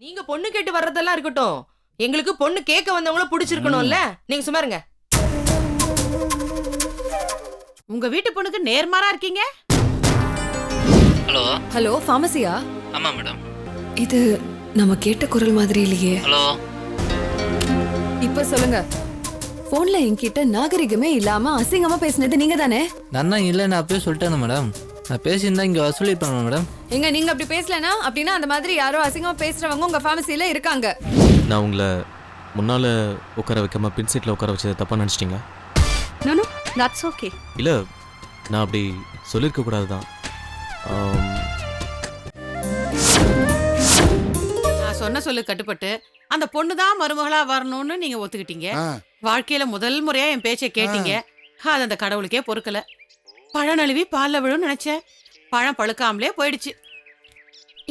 நீங்க பொண்ணு கேட்டு வர்றதெல்லாம் இருக்கட்டும், எங்களுக்கு பொண்ணு கேட்க வந்தவங்கள பிடிச்சிருக்கணும்ல. நீங்க சும்மா இருங்க. உங்க வீட்டு பொண்ணுக்கு நேர்மாறா இருக்கீங்க. ஹலோ ஹலோ, ஃபார்மசியா? ஆமா மேடம். இது நம்ம கேட்ட குரல் மாதிரி இல்லையே. ஹலோ இப்ப சொல்லுங்க. போன்ல என்கிட்ட நாகரிகமே இல்லாம அசிங்கமா பேசினது நீங்க தானே? நான் இல்லை, நான் அப்பயே சொல்லிட்டேன் மேடம். நான் பேசியிருந்தா இங்கே வசூலிப்பேன் மேடம். எங்க நீங்க அப்படி பேசலனா அப்படின்னா அந்த மாதிரி யாரோ அசிங்கமா பேசுறவங்க உங்க ஃபார்மசில இருக்காங்க. நான் உங்களை முன்னால் உட்கார வைக்காம பின் சீட்டில் உட்கார வச்சதை தப்பாக நினச்சிட்டிங்களா? No no, that's okay. இல்லை, நான் அப்படி சொல்லியிருக்க கூடாது தான். நான் சொன்ன சொல்லு கட்டுப்பட்டு அந்த பொண்ணு தான் மருமகளா வரணும்னு நீங்க ஒத்துக்கிட்டீங்க. வாழ்க்கையில முதல் முறையா என் பேச்சை கேட்டீங்க. அது அந்த கடவுளுக்கே பொறுக்கல. பழம் நழுவி பால்ல விழும் நினைச்சேன். பழம் பழுக்காமலே போயிடுச்சு.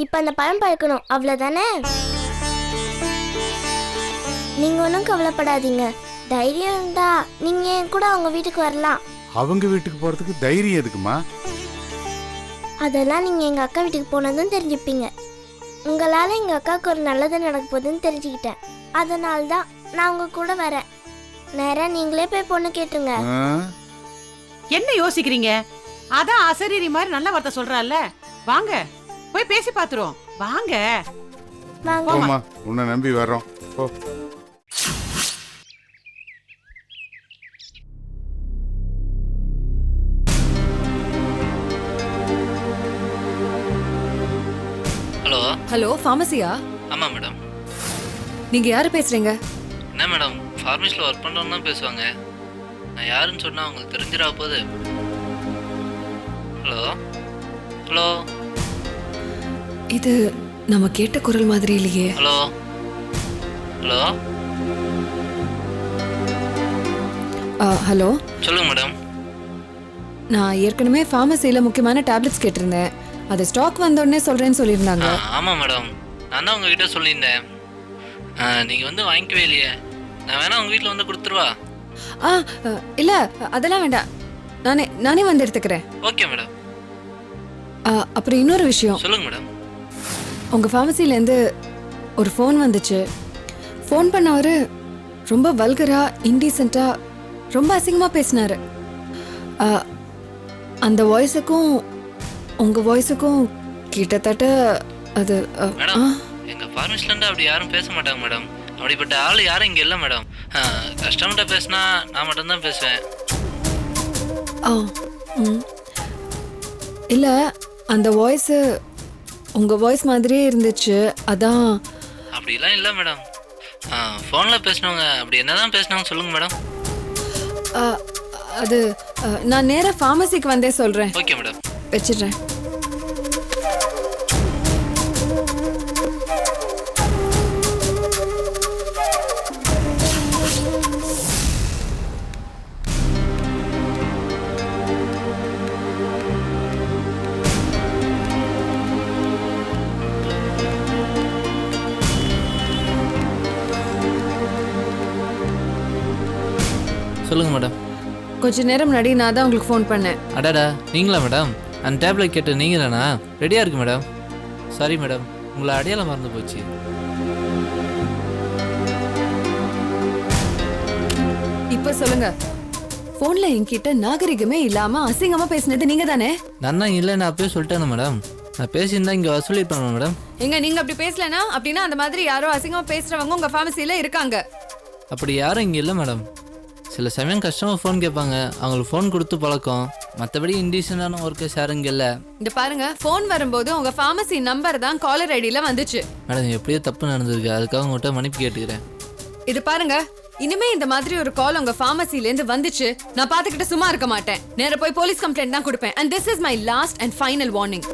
இப்ப அந்த பழம் பழுக்கணும், அவ்வளவுதானே? நீங்க ஒன்றும் கவலைப்படாதீங்க. தைரியம் இருந்தா நீங்க என் கூட அவங்க வீட்டுக்கு வரலாம். அவங்க வீட்டுக்கு போறதுக்கு தைரியம் எதுக்குமா? அதெல்லாம் நீங்க எங்க அக்கா வீட்டுக்கு போனதும் தெரிஞ்சுப்பீங்க. உங்களால எங்க அக்காவுக்கு ஒரு நல்லது நடக்க போகுதுன்னு தெரிஞ்சுக்கிட்டேன். அதனால தான் நான் உங்க கூட வரேன். நேரா நீங்களே போய் பொண்ணு கேட்டுங்க. என்ன யோசிக்கிறீங்க? அதான் அசரீரி மாதிரி நல்ல வார்த்தை சொல்றால. வாங்க போய் பேசி பாத்துருவோம். வாங்க. போமா, உன்னை நம்பி வர்றோம். போ. ஹலோ ஹலோ, ஃபார்மசியா? ஆமா மேடம். நீங்க யாரு பேசுறீங்க? என்ன மேடம், ஃபார்மசியில் ஒர்க் பண்ணுறவங்க தான் பேசுவாங்க. நான் யாருன்னு சொன்னால் அவங்களுக்கு தெரிஞ்சிடா போகுது. ஹலோ ஹலோ இது நம்ம கேட்ட குரல் மாதிரி இல்லையே. ஹலோ ஹலோ ஹலோ, சொல்லுங்க மேடம். நான் ஏற்கனவே ஃபார்மசில முக்கியமான டேப்லெட்ஸ் கேட்டிருந்தேன். அது ஸ்டாக் வந்தோடனே சொல்றேன்னு சொல்லியிருந்தாங்க. ஆமாம் மேடம், நான் தான் உங்ககிட்ட சொல்லியிருந்தேன். நீங்கள் வந்து வாங்கிக்கவே இல்லையே. நான் வேணா உங்கள் வீட்டில் வந்து கொடுத்துருவா? இல்ல, அதெல்லாம் வேண்டாம். நானே வந்து எடுத்துக்கிறேன். Okay madam. அப்புறம் இன்னொரு விஷயம். சொல்லுங்க மேடம். உங்க ஃபார்மசிலேருந்து ஒரு ஃபோன் வந்துச்சு. ஃபோன் பண்ணவர் ரொம்ப வல்கரா, இன்டீசெண்டா, ரொம்ப அசிங்கமா பேசினாரு. அந்த வாய்ஸுக்கும் உங்க வாய்ஸுக்கும் கிட்டத்தட்ட அது மேடம், எங்கள் ஃபார்மசிலேருந்து அப்படி யாரும் பேச மாட்டாங்க மேடம். அப்படிப்பட்ட ஆள் யாரும் இங்கே இல்லை மேடம். கஸ்டமர்கிட்ட பேசினா நான் மட்டும்தான் பேசுவேன். இல்லை, அந்த வாய்ஸு உங்க வாய்ஸ் மாதிரியே இருந்துச்சு, அதான். அப்படிலாம் இல்லை மேடம். ஃபோனில் பேசினவங்க அப்படி என்ன தான் பேசினாங்க சொல்லுங்கள் மேடம். அது நான் நேராக ஃபார்மசிக்கு வந்தே சொல்கிறேன். ஓகே மேடம், வச்சிடுறேன். சொல்லுங்கள் மேடம். கொஞ்ச நேரம் முன்னாடி நான் தான் உங்களுக்கு ஃபோன் பண்ணேன். அடாடா, நீங்களா மேடம்? அந்த டேப்லெட் கேட்டு நீங்கள் தானா? ரெடியாக இருக்கு மேடம். சாரி மேடம், உங்களை அடையாளம் மறந்து போச்சு. இப்போ சொல்லுங்க. ஃபோன்ல என்கிட்ட நாகரிகமே இல்லாம அசிங்கமா பேசினது நீங்க தானே? நான் இல்லை, நான் அப்பயே சொல்லிட்டேன் மேடம். நான் பேசியிருந்தா இங்கே வசூலிப்பேன் மேடம். எங்க நீங்க அப்படி பேசலனா அப்படின்னா அந்த மாதிரி யாரோ அசிங்கமா பேசுறவங்க உங்க ஃபார்மசில இருக்காங்க. அப்படி யாரும் இங்கே இல்லை மேடம். சில சமயம் கஸ்டமர் ஃபோன் கேட்பாங்க, அவங்களுக்கு ஃபோன் கொடுத்து பழக்கம். மற்றபடி இன்டீசெண்டான ஒர்க்கர்ஸ் யாரும் இங்கே இல்லை. இந்த பாருங்க, ஃபோன் வரும்போது உங்க ஃபார்மசி நம்பர் தான் காலர் ஐடியில வந்துச்சு. மேடம், எப்படியோ தப்பு நடந்திருக்கு, அதுக்காக உங்கள்கிட்ட மன்னிப்பு கேட்டுக்கிறேன். இது பாருங்க, இனிமே இந்த மாதிரி ஒரு கால் உங்க ஃபார்மசில இருந்து வந்துச்சு, நான் பாத்துக்கிட்டு சும்மா இருக்க மாட்டேன். நேரா போய் போலீஸ் கம்ப்ளைண்ட் தான் கொடுப்பேன். And this is my last and final warning.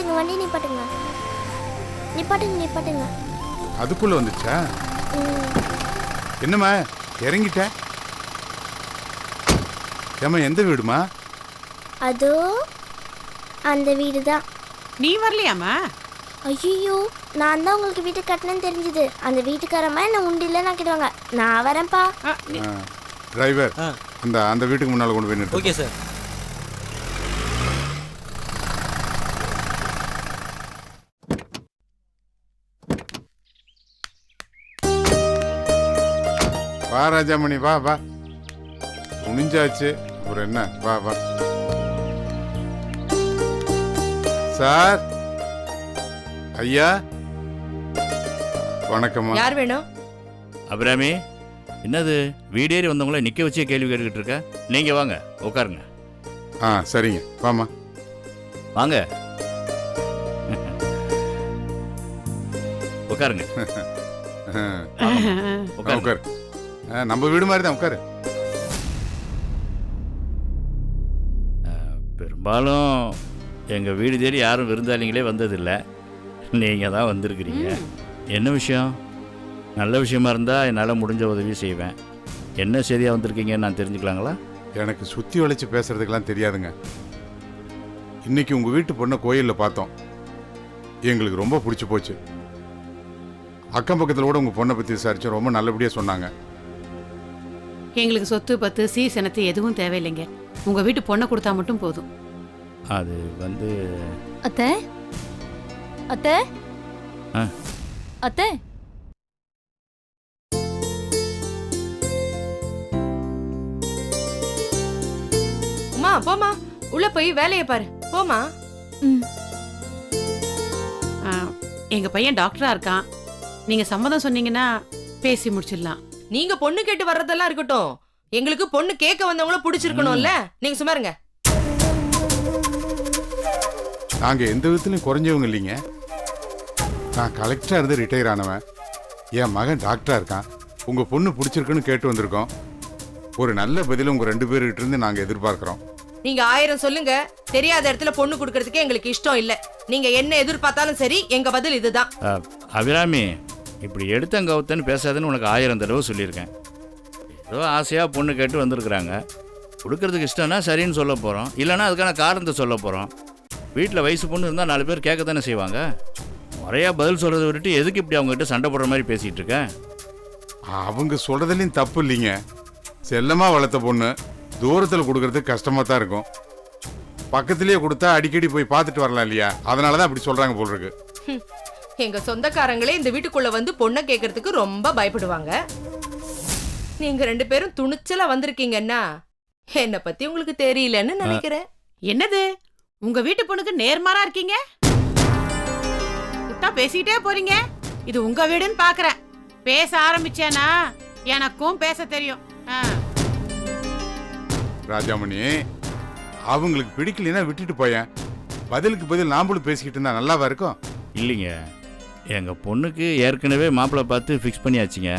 நிப்பாட்டுங்க வண்டி நிப்பாட்டுங்க நிப்பாட்டுங்க நிப்பாட்டுங்க. அதுக்குள்ள வந்துச்சா? ம். என்னம்மா இறங்கிட்ட? ஏம்மா எந்த வீடுமா? அதோ அந்த வீடு தான். நீ வரலையாமா? ஐயோ, நான் தான் உங்களுக்கு வீட்டு கட்டணும்னு தெரிஞ்சது. அந்த வீட்டுக்காரம்மா என்ன உண்டில நாக்கிடுவாங்க. நான் வரேன்ப்பா. டிரைவர் அந்த வீட்டுக்கு முன்னால் கொண்டு போய் நிறுத்து. Okay sir. வா ராஜாமணி வா வா. துணிஞ்சாச்சு ஒரு என்ன, வா வா. சார், ஐயா வணக்கம்மா. யார் வேணும்? அபிராமி, என்னது வீடேறி வந்தவங்கள நிற்க வச்சே கேள்வி கேட்டுக்கிட்டு இருக்க? நீங்கள் வாங்க உட்காருங்க. ஆ சரிங்க, வாமா வாங்க உட்காருங்க. உட்காருங்க. உட்காரு. நம்ம வீடு மாதிரி தான், உட்காரு. பெரும்பாலும் எங்கள் வீடு தேடி யாரும் விருந்தாளிங்களே வந்ததில்லை. நீங்கள் தான் வந்திருக்கிறீங்க. என்ன விஷயம்? நல்ல விஷயமா இருந்தால் என்னால் முடிஞ்ச உதவி செய்வேன். என்ன சரியாக வந்திருக்கீங்கன்னு நான் தெரிஞ்சுக்கலாங்களா? எனக்கு சுற்றி வளைச்சு பேசுறதுக்கெல்லாம் தெரியாதுங்க. இன்னைக்கு உங்கள் வீட்டு பொண்ணை கோயிலில் பார்த்தோம். எங்களுக்கு ரொம்ப பிடிச்சி போச்சு. அக்கம் பக்கத்தில் கூட உங்கள் பொண்ணை பற்றி விசாரிச்சு ரொம்ப நல்லபடியாக சொன்னாங்க. எங்களுக்கு சொத்து பத்து சீசனத்து எதுவும் தேவையில்லைங்க. உங்க வீட்டு பொண்ணை கொடுத்தா மட்டும் போதும். அது வந்து அத்தை அத்தை ஆ. அத்தை உமா போமா, உள்ள போய் வேலையை பாரு. போமா. ஆ, எங்க பையன் டாக்டரா இருக்கான். நீங்க சம்மதம் சொன்னீங்கன்னா பேசி முடிச்சிடலாம். நீங்க பொண்ணு கேட்டு வர்றதெல்லாம் இருக்கட்டும், எங்களுக்கு பொண்ணு கேட்க வந்தவங்கள பிடிச்சிருக்கணும்ல. நீங்க சும்மா இருங்க. நாங்கள் எந்த விதத்துலையும் குறைஞ்சவங்க இல்லைங்க. நான் கலெக்டராக இருந்து ரிட்டையர் ஆனவன். என் மகன் டாக்டராக இருக்கான். உங்கள் பொண்ணு பிடிச்சிருக்குன்னு கேட்டு வந்திருக்கோம். ஒரு நல்ல பதில் உங்கள் 2 பேர்கிட்ட இருந்து நாங்கள் எதிர்பார்க்குறோம். நீங்க 1000 சொல்லுங்க, தெரியாத இடத்துல பொண்ணு கொடுக்கறதுக்கு எங்களுக்கு இஷ்டம் இல்ல. நீங்க என்ன எதிர்பார்த்தாலும் சரி, எங்க பதில் இதுதான். அபிராமி, இப்படி எடுத்தங்கவுத்தன்னு பேசாதுன்னு உனக்கு 1000 தடவை சொல்லியிருக்கேன். ஏதோ ஆசையாக பொண்ணு கேட்டு வந்திருக்கிறாங்க. கொடுக்கறதுக்கு இஷ்டம்னா சரின்னு சொல்ல போகிறோம், இல்லைன்னா அதுக்கான காரணத்தை சொல்ல போகிறோம். வீட்டில் வயசு பொண்ணு இருந்தால் 4 பேர் கேட்க தானே செய்வாங்க. முறையாக பதில் சொல்கிறத விட்டுட்டு எதுக்கு இப்படி அவங்ககிட்ட சண்டை போடுற மாதிரி பேசிகிட்டு இருக்க? அவங்க சொல்கிறதுலையும் தப்பு இல்லைங்க. செல்லமாக வளர்த்த பொண்ணு தூரத்தில் கொடுக்கறதுக்கு கஷ்டமாக தான் இருக்கும். பக்கத்துலேயே கொடுத்தா அடிக்கடி போய் பார்த்துட்டு வரலாம் இல்லையா? அதனால தான் அப்படி சொல்கிறாங்க போல் இருக்கு. எங்க சொந்தக்காரங்களே இந்த வீட்டுக்குள்ள வந்து பொண்ணை கேட்கறதுக்கு ரொம்ப பயப்படுவாங்க. நீங்க 2 பேரும் துணிச்சலா வந்திருக்கீங்கன்னா என்ன பத்தி உங்களுக்கு தெரியலன்னு நினைக்கிறேன். என்னது, உங்க வீட்டு பொண்ணுக்கு நேர்மாறா இருக்கீங்க? விட்டா பேசிக்கிட்டே போறீங்க. இது உங்க வீடுன்னு பாக்குறேன். பேச ஆரம்பிச்சேனா எனக்கும் பேச தெரியும். ராஜாமணி, அவங்களுக்கு பிடிக்கலைன்னா விட்டுட்டு போயேன். பதிலுக்கு பதில் நாம்பளும் பேசிக்கிட்டு இருந்தா நல்லாவா இருக்கும்? இல்லைங்க, எங்கள் பொண்ணுக்கு ஏற்கனவே மாப்பிள்ளை பார்த்து ஃபிக்ஸ் பண்ணியாச்சுங்க.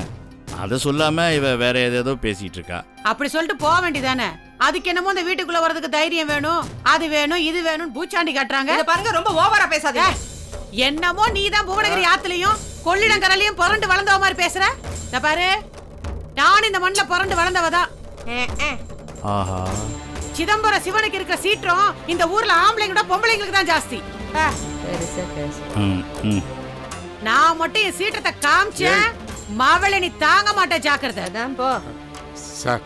அதை சொல்லாமல் இவ வேற ஏதேதோ பேசிகிட்டு இருக்கா. அப்படி சொல்லிட்டு போக வேண்டியதானே? அதுக்கு என்னமோ இந்த வீட்டுக்குள்ள வர்றதுக்கு தைரியம் வேணும், அது வேணும், இது வேணும் பூச்சாண்டி காட்டுறாங்க. இத பாருங்க, ரொம்ப ஓவரா பேசாதீங்க. என்னமோ நீதான் புவனகிரி ஆத்துலயும் கொள்ளிடங்கரையிலயும் புரண்டு வளர்ந்தவ மாதிரி பேசுற. இந்த பாரு, நான் இந்த மண்ணில புரண்டு வளர்ந்தவதான். ஆஹா, சிதம்பரம் சிவனுக்கு இருக்கிற சீற்றம் இந்த ஊர்ல ஆம்பளைங்களோட பொம்பளைங்களுக்கு தான் ஜாஸ்தி. நான் மட்டும் என் சீற்றத்தை காமிச்சேன், மவளை நீ தாங்க மாட்டேன். ஜாக்கிரதை. அதான் போ. சார்,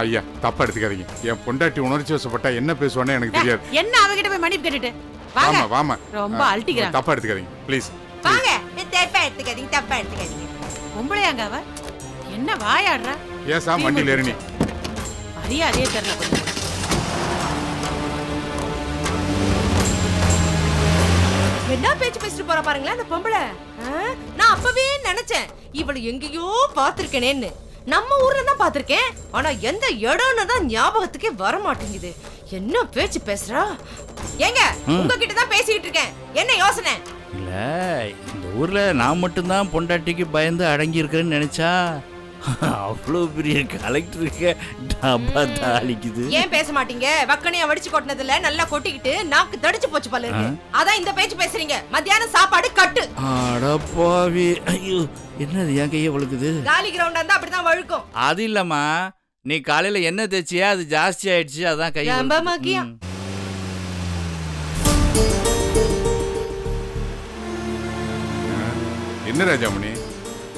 ஐயா தப்பா எடுத்துக்காதீங்க. என் பொண்டாட்டி உணர்ச்சி வசப்பட்டா என்ன பேசுவானே எனக்கு தெரியாது. என்ன அவகிட்ட போய் மன்னிப்பு கேட்டுட்டு வாங்க. வாமா வாமா, ரொம்ப அல்ட்டிக்கிறாங்க. தப்பா எடுத்துக்காதீங்க ப்ளீஸ். வாங்க. தப்பா எடுத்துக்காதீங்க, தப்பா எடுத்துக்காதீங்க. பொம்பளையாங்க அவ. என்ன வாயாடுறா? ஏன் சார் வண்டியில் ஏறினி? மரியாதையே தெரியல. கொஞ்சம் என்ன பேச்சு பேசிட்டு போற பாருங்களேன் அந்த பொம்பளை. நான் அப்பவே நினைச்சேன் இவளை எங்கேயோ பாத்திருக்கேனேன்னு. நம்ம ஊர்ல தான் பாத்திருக்கேன், ஆனா எந்த இடம்னு தான் ஞாபகத்துக்கே வர மாட்டேங்குது. என்ன பேச்சு பேசுறா? ஏங்க, உங்ககிட்ட தான் பேசிக்கிட்டு இருக்கேன். என்ன யோசனை? இல்லை, இந்த ஊரில் நான் மட்டும்தான் பொண்டாட்டிக்கு பயந்து அடங்கி இருக்கிறேன்னு நினச்சா அவ்வளோ பெரிய கலெக்டருக்கு டப்பா தாளிக்குது. ஏன் பேச மாட்டீங்க? வக்கனையா வடிச்சு கொட்டினதுல நல்லா கொட்டிக்கிட்டு நாக்கு தடிச்சு போச்சு போல இருக்கு. அதான் இந்த பேச்சு பேசுறீங்க. மத்தியானம் சாப்பாடு கட்டு. அடப்பாவி, ஐயோ என்னது என் கையை வழுக்குது. காலி கிரவுண்டா இருந்தா அப்படிதான் வழுக்கும். அது இல்லம்மா, நீ காலையில என்ன தேய்ச்சியா அது ஜாஸ்தி ஆயிடுச்சு, அதான் கை ரொம்ப முக்கியம். என்ன ராஜாமணி,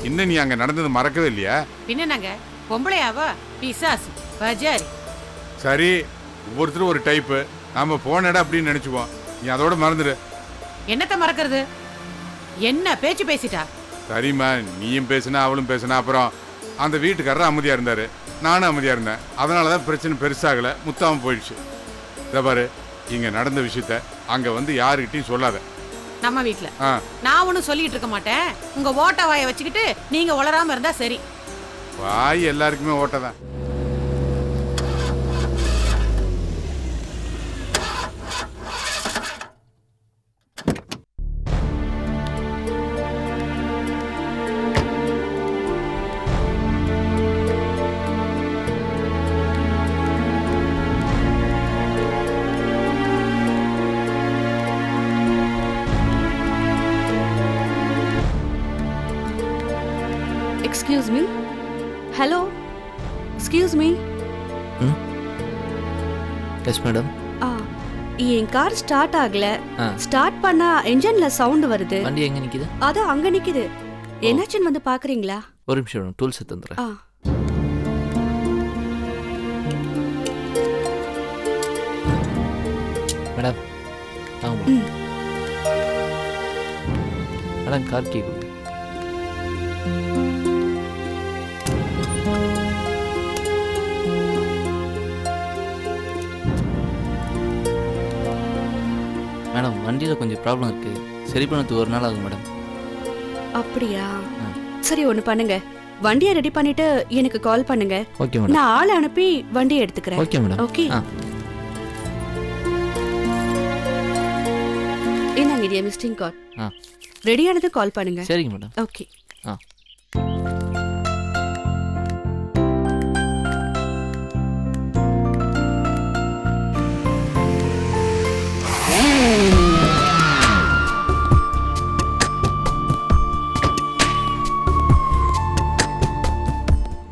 இன்னும் நீ அங்க நடந்தது மறக்கவே இல்லையா? பின்னங்க பொம்பளையாவா பிசாசு பஜாரி. சரி, ஒவ்வொருத்தரும் ஒரு டைப்பு. நாம போன இடம் அப்படின்னு நினைச்சுக்குவோம். நீ அதோட மறந்துடு. என்னத்த மறக்கிறது? என்ன பேச்சு பேசிட்டா? சரிம்மா, நீயும் பேசுனா அவளும் பேசுனா. அப்புறம் அந்த வீட்டுக்காரர் அமைதியா இருந்தாரு, நானும் அமைதியா இருந்தேன். அதனாலதான் பிரச்சனை பெருசாகல, முத்தாம போயிடுச்சு. இதை பாரு, இங்க நடந்த விஷயத்த அங்க வந்து யாருக்கிட்டையும் சொல்லாத. நம்ம வீட்டுல நான் ஒண்ணும் சொல்லிட்டு இருக்க மாட்டேன். உங்க ஓட்ட வாயை வச்சுக்கிட்டு நீங்க உளராம இருந்தா சரி. வாய் எல்லாருக்குமே ஓட்டதான். Excuse me? Hello? Excuse me? Yes madam. என் கார் ஸ்டார்ட் ஆகல. ஸ்டார்ட் பண்ணா என்ஜின்ல சவுண்ட் வருது. வண்டி எங்க நிக்குது? அது அங்க நிக்குது. என்னாச்சுன்னு வந்து பாக்குறீங்களா? ஒரு நிமிஷம், டூல்ஸ் எடுத்து வந்துறேன். மேடம் மேடம் கார் கீ கொடுங்க. மேடம் வண்டியில் கொஞ்சம் ப்ராப்ளம் இருக்கு, சரி பண்ணது ஒரு நாள் ஆகும் மேடம். அப்படியா? சரி, ஒன்று பண்ணுங்க, வண்டியை ரெடி பண்ணிட்டு எனக்கு கால் பண்ணுங்க. Okay madam. நான் ஆளை அனுப்பி வண்டியை எடுத்துக்கிறேன். Okay madam. ஓகே. என்னங்க இது மிஸ்டிங் கால். ரெடியானது கால் பண்ணுங்க. சரிங்க மேடம். ஓகே.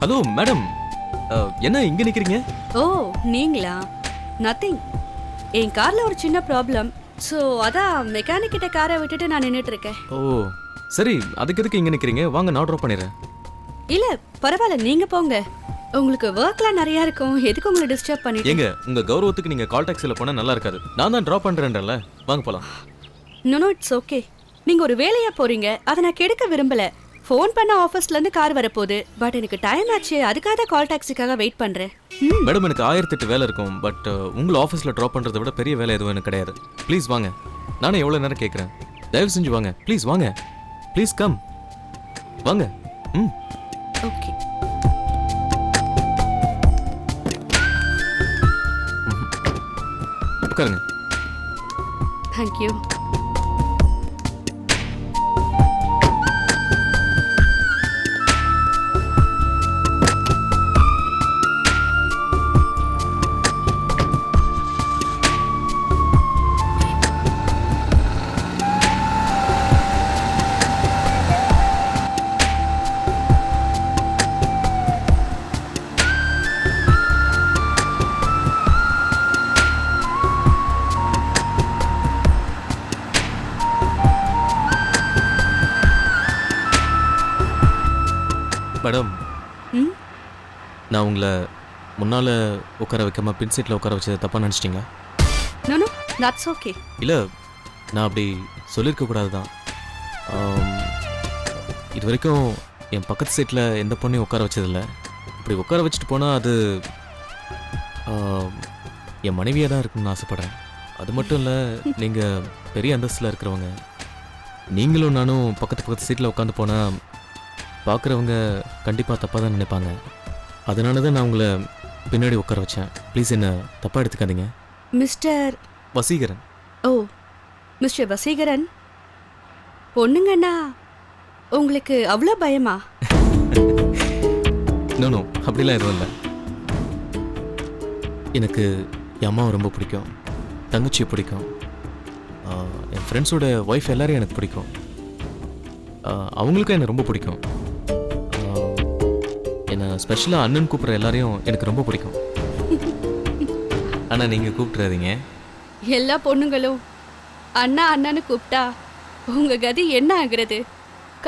ஹலோ மேடம், என்ன இங்க நிக்கிறீங்க? ஓ நீங்களா? நத்திங், என் கார்ல ஒரு சின்ன ப்ராப்ளம். ஸோ அதான் மெக்கானிக் கிட்ட காரை விட்டுட்டு நான் நின்றுட்டு இருக்கேன். ஓ சரி, அதுக்கு எதுக்கு இங்க நிக்கிறீங்க? வாங்க, நான் ட்ராப் பண்ணிடுறேன். இல்ல பரவாயில்ல, நீங்க போங்க. உங்களுக்கு ஒர்க்லாம் நிறைய இருக்கும், எதுக்கு உங்களை டிஸ்டர்ப் பண்ணிட்டு? ஏங்க, உங்க கௌரவத்துக்கு நீங்க கால் டாக்ஸில போனா நல்லா இருக்காது. நான் தான் ட்ராப் பண்றேன்ல, வாங்க போலாம். No it's okay. நீங்க ஒரு வேலையா போறீங்க, அதை நான் கெடுக்க விரும்பல. ஃபோன் பண்ண ஆஃபீஸ்ல இருந்து கார் வரப்போகுது, பட் எனக்கு டைம் ஆச்சு, அதுக்காக தான் கால் டாக்ஸிக்காக வெயிட் பண்றேன். மேடம், எனக்கு 1008 வேலை இருக்கும், பட் உங்களை ஆஃபீஸில் ட்ராப் பண்ணுறதை விட பெரிய வேலை எதுவும் எனக்கு கிடையாது. ப்ளீஸ் வாங்க, நானும் எவ்வளோ நேரம் கேட்குறேன், தயவு செஞ்சு வாங்க. ப்ளீஸ் வாங்க, ப்ளீஸ் கம், வாங்க. ஓகே. உட்காருங்க. தேங்க்யூ. மேடம், நான் உங்களை முன்னால் உட்கார வைக்காம பின் சீட்டில் உட்கார வச்சதை தப்பாக நினச்சிட்டிங்களா? No no, that's okay. இல்லை, நான் அப்படி சொல்லியிருக்க கூடாது தான். இது வரைக்கும் என் பக்கத்து சீட்டில் எந்த பொண்ணையும் உட்கார வச்சதில்லை. இப்படி உட்கார வச்சுட்டு போனால் அது என் மனைவியாக தான் இருக்குன்னு ஆசைப்பட்றேன். அது மட்டும் இல்லை, நீங்கள் பெரிய அந்தஸ்தில் இருக்கிறவங்க, நீங்களும் நானும் பக்கத்து சீட்டில் உட்காந்து போனால் பார்க்குறவங்க கண்டிப்பாக தப்பாக தான் நினைப்பாங்க. அதனால தான் நான் உங்களை பின்னாடி உட்கார வச்சேன். ப்ளீஸ் என்ன தப்பாக எடுத்துக்காதீங்க. மிஸ்டர் வசீகரன். ஓ மிஸ்டர் வசீகரன், பொண்ணுங்கன்னா உங்களுக்கு அவ்வளோ பயமா? இன்னொன்னும் அப்படிலாம் எதுவும் இல்லை. எனக்கு என் அம்மாவை ரொம்ப பிடிக்கும், தங்கச்சியை பிடிக்கும், என் ஃப்ரெண்ட்ஸோட ஒய்ஃப் எல்லாரையும் எனக்கு பிடிக்கும். அவங்களுக்கும் என்னை ரொம்ப பிடிக்கும். என்னை ஸ்பெஷலாக அண்ணன் கூப்பிட்ற எல்லாரையும் எனக்கு ரொம்ப பிடிக்கும். ஆனால் நீங்கள் கூப்பிட்றாதீங்க. எல்லா பொண்ணுங்களும் அண்ணா அண்ணான்னு கூப்பிட்டா உங்க கதி என்ன ஆகுறது?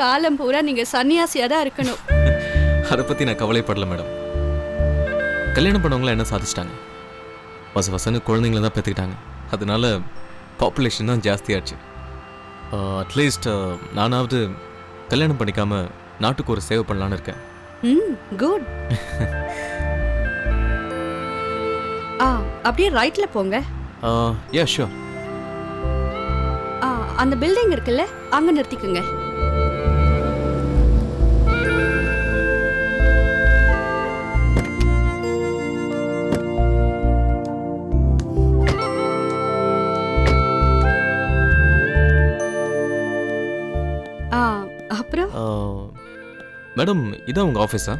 காலம் பூரா நீங்க சன்னியாசியா தான் இருக்கணும். அதை பற்றி நான் கவலைப்படல மேடம். கல்யாணம் பண்ணவங்களாம் என்ன சாதிச்சிட்டாங்க? வசன்னு குழந்தைங்கள தான் பெற்றுக்கிட்டாங்க. அதனால பாப்புலேஷன் தான் ஜாஸ்தியாச்சு. அட்லீஸ்ட் நானாவது கல்யாணம் பண்ணிக்காம நாட்டுக்கு ஒரு சேவை பண்ணலான்னு இருக்கேன். குட். அப்படியே ரைட்ல போங்க. Yeah sure. அந்த பில்டிங் இருக்குல்ல, அங்க நிறுத்திக்குங்க. அப்புறம் மேடம், இதான் உங்கள் ஆஃபீஸா?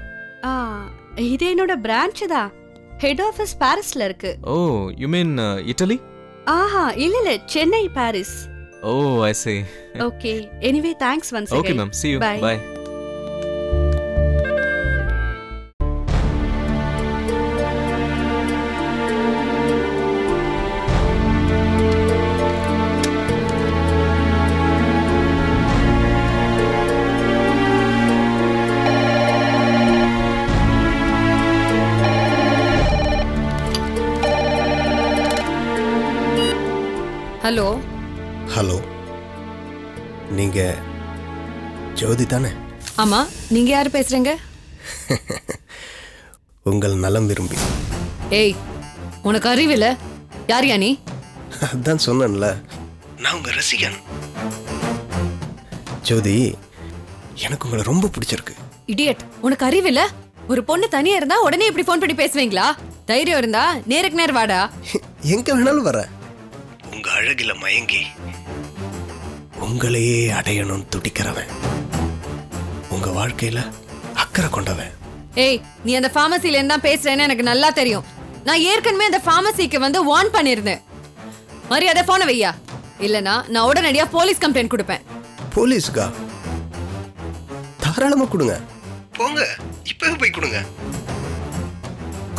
இது என்னோட பிரான்ச் தான். ஹெட் ஆஃபீஸ் பாரிஸ்ல இருக்கு. ஓ, யூ மீன் இட்டலி? ஆஹா, இல்ல Chennai, Paris. Oh, I see. Okay, anyway thanks once Okay ma'am, see you. Bye. Bye. Hello. Hello, நீங்க ஜோதி தானே? ஆமா, நீங்க யாரு பேசுறீங்க? உங்கள் நலம் விரும்பி. ஏய், உனக்கு அறிவில்ல? யார் நீ? அதான் சொன்னேன்ல, நான் உங்க ரசிகன். ஜோதி, எனக்கு உங்களை ரொம்ப பிடிச்சிருக்கு. இடியட், உனக்கு அறிவில்ல? ஒரு பொண்ணு தனியா இருந்தா உடனே இப்படி ஃபோன் பண்ணி பேசுவீங்களா? தைரியம் இருந்தா நேருக்கு நேர் வாடா. எங்க வேணாலும் வர. உங்க அழகில மயங்கி உங்களையே அடையணும் துடிக்கிறவன், உங்க வாழ்க்கையில அக்கறை கொண்டவன். ஏய், நீ அந்த ஃபார்மசில இருந்தா பேசுறேன்னு எனக்கு நல்லா தெரியும். நான் ஏற்கனவே அந்த ஃபார்மசிக்கு வந்து வார்ன் பண்ணிருந்தேன். மரியாதை போன வையா, இல்லனா நான் உடனடியா போலீஸ் கம்ப்ளைண்ட் கொடுப்பேன். போலீஸ்க்கா? தாராளமா கொடுங்க, போங்க, இப்பவே போய் கொடுங்க.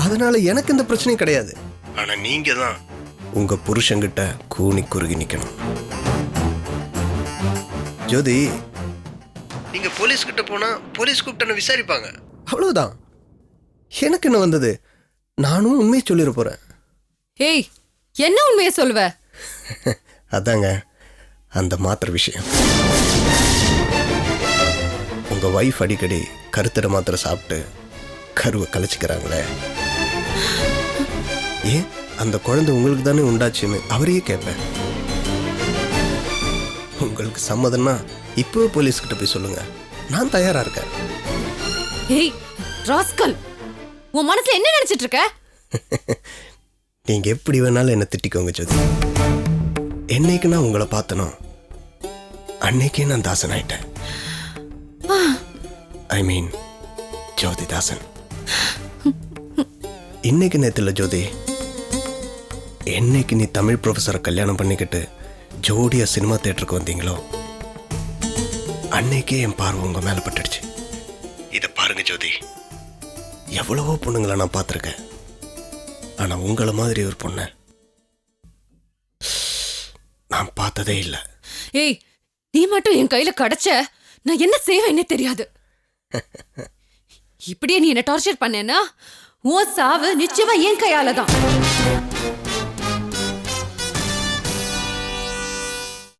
அதனால எனக்கு இந்த பிரச்சனையும் கிடையாது. ஆனா நீங்க தான் உங்க புருஷங்கிட்ட கூனி குறுகி நிக்கணும். ஜோதி, நீங்க போலீஸ் கிட்ட போனா போலீஸ் கூப்பிட்டு விசாரிப்பாங்க, அவ்வளவுதான். எனக்கு என்ன வந்தது? நானும் உண்மையை சொல்லிட போறேன். ஏய், என்ன உண்மையை சொல்லுவ? அதாங்க அந்த மாத்திரை விஷயம். உங்க வைஃப் அடிக்கடி கருத்தடை மாத்திரை சாப்பிட்டு கருவை கலைச்சிக்கிறாங்களே, ஏன் அந்த குழந்தை உங்களுக்கு தானே உண்டாச்சுன்னு அவரையே கேட்பேன். உங்களுக்கு சம்மதம்னா இப்போ போலீஸ் கிட்ட போய் சொல்லுங்க, நான் தயாரா இருக்கேன். ஏய் ராஸ்கல், உன் மனசுல என்ன நினைச்சிட்டு இருக்க? நீங்க எப்படி வேணாலும் என்ன திட்டிக்கோங்க ஜோதி. என்னைக்கு நான் உங்களை பார்த்தனோ அன்னைக்கே நான் தாசன் ஆயிட்டேன். ஐ மீன் ஜோதி தாசன். இன்னைக்கு நேத்துல ஜோதி, என்னைக்கு நீ தமிழ் ப்ரொஃபஸரை கல்யாணம் பண்ணிக்கிட்டு ஜோடியா சினிமா தியேட்டருக்கு வந்தீங்களோ அன்னைக்கே என் பார்வை உங்க மேல பட்டுடுச்சு. இதை பாருங்க ஜோதி, எவ்வளவோ பொண்ணுங்களை நான் பார்த்துருக்கேன். ஆனா உங்களை மாதிரி ஒரு பொண்ணை நான் பார்த்ததே இல்லை. ஏய், நீ மட்டும் என் கையில கிடைச்ச நான் என்ன செய்வேன்னே தெரியாது. இப்படியே நீ என்ன டார்ச்சர் பண்ணேன்னா உன் சாவு நிச்சயமா என் கையால தான்.